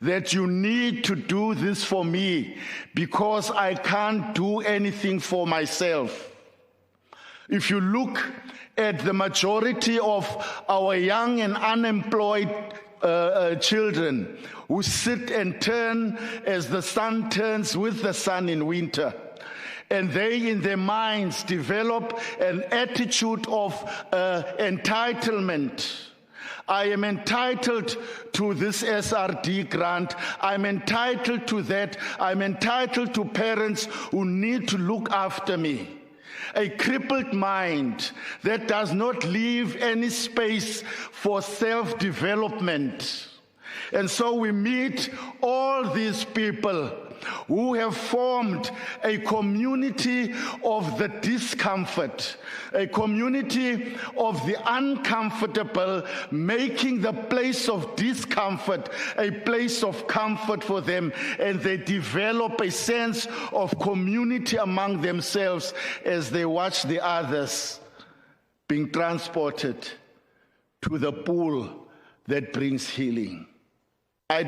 that you need to do this for me because I can't do anything for myself. If you look at the majority of our young and unemployed children who sit and turn as the sun turns with the sun in winter, and they in their minds develop an attitude of entitlement. I am entitled to this SRD grant. I'm entitled to that. I'm entitled to parents who need to look after me. A crippled mind that does not leave any space for self-development. And so we meet all these people who have formed a community of the discomfort, a community of the uncomfortable, making the place of discomfort a place of comfort for them, and they develop a sense of community among themselves as they watch the others being transported to the pool that brings healing. I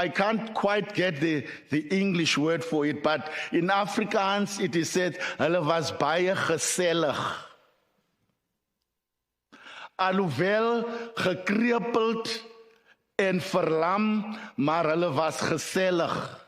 can't quite get the English word for it, but in Afrikaans it is said, hulle was baie gesellig. Alhoewel gekrepeld en verlam, maar hulle was gesellig.